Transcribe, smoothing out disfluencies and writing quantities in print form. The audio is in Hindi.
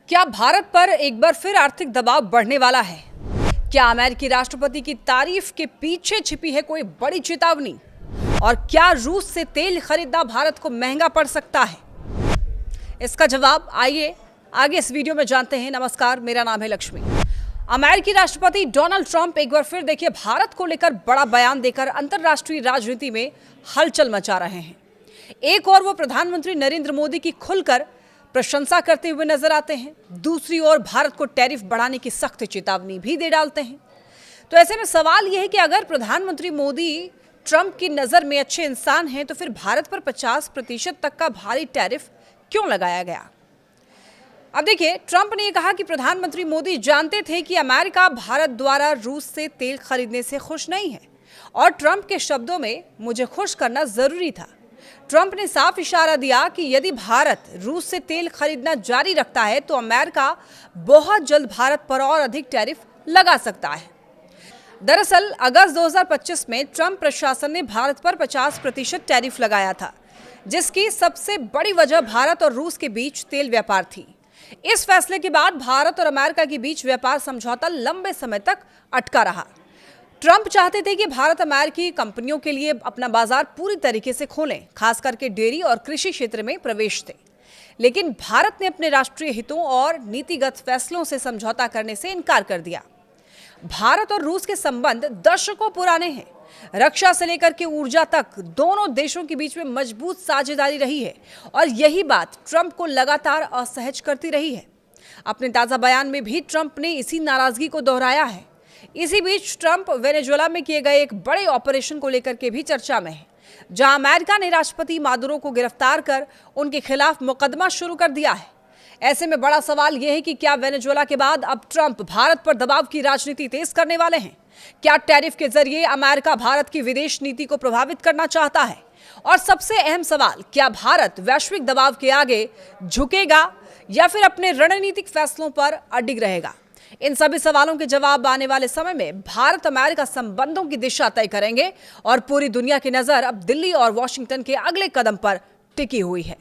क्या भारत पर एक बार फिर आर्थिक दबाव बढ़ने वाला है? क्या अमेरिकी राष्ट्रपति की तारीफ के पीछे छिपी है कोई बड़ी चेतावनी? और क्या रूस से तेल खरीदना भारत को महंगा पड़ सकता है? इसका जवाब आइए आगे इस वीडियो में जानते हैं। नमस्कार, मेरा नाम है लक्ष्मी। अमेरिकी राष्ट्रपति डोनाल्ड ट्रंप एक बार फिर देखिए भारत को लेकर बड़ा बयान देकर अंतर्राष्ट्रीय राजनीति में हलचल मचा रहे हैं। एक और वो प्रधानमंत्री नरेंद्र मोदी की खुलकर प्रशंसा करते हुए नजर आते हैं, दूसरी ओर भारत को टैरिफ बढ़ाने की सख्त चेतावनी भी दे डालते हैं। तो ऐसे में सवाल यह है कि अगर प्रधानमंत्री मोदी ट्रंप की नजर में अच्छे इंसान हैं, तो फिर भारत पर 50% तक का भारी टैरिफ क्यों लगाया गया? अब देखिए, ट्रंप ने कहा कि प्रधानमंत्री मोदी जानते थे कि अमेरिका भारत द्वारा रूस से तेल खरीदने से खुश नहीं है और ट्रंप के शब्दों में मुझे खुश करना जरूरी था। ट्रंप ने साफ इशारा दिया कि यदि भारत रूस से तेल खरीदना जारी रखता है तो अमेरिका बहुत जल्द भारत पर और अधिक टैरिफ लगा सकता है। दरअसल अगस्त 2025 में ट्रंप प्रशासन ने भारत पर 50% टैरिफ लगाया था, जिसकी सबसे बड़ी वजह भारत और रूस के बीच तेल व्यापार थी। इस फैसले के बाद भारत और अमेरिका के बीच व्यापार समझौता लंबे समय तक अटका रहा। ट्रंप चाहते थे कि भारत अमेरिकी कंपनियों के लिए अपना बाजार पूरी तरीके से खोलें, खास करके डेयरी और कृषि क्षेत्र में प्रवेश दें। लेकिन भारत ने अपने राष्ट्रीय हितों और नीतिगत फैसलों से समझौता करने से इनकार कर दिया। भारत और रूस के संबंध दशकों पुराने हैं। रक्षा से लेकर के ऊर्जा तक दोनों देशों के बीच में मजबूत साझेदारी रही है और यही बात ट्रंप को लगातार असहज करती रही है। अपने ताजा बयान में भी ट्रंप ने इसी नाराजगी को दोहराया है। इसी बीच ट्रंप वेनेजुएला में किए गए एक बड़े ऑपरेशन को लेकर के भी चर्चा में है, जहां अमेरिका ने राष्ट्रपति मादुरो को गिरफ्तार कर उनके खिलाफ मुकदमा शुरू कर दिया है। ऐसे में बड़ा सवाल यह है कि क्या वेनेजुएला के बाद अब ट्रंप भारत पर दबाव की राजनीति तेज करने वाले हैं? क्या टैरिफ के जरिए अमेरिका भारत की विदेश नीति को प्रभावित करना चाहता है? और सबसे अहम सवाल, क्या भारत वैश्विक दबाव के आगे झुकेगा या फिर अपने रणनीतिक फैसलों पर अडिग रहेगा? इन सभी सवालों के जवाब आने वाले समय में भारत अमेरिका संबंधों की दिशा तय करेंगे और पूरी दुनिया की नजर अब दिल्ली और वॉशिंगटन के अगले कदम पर टिकी हुई है।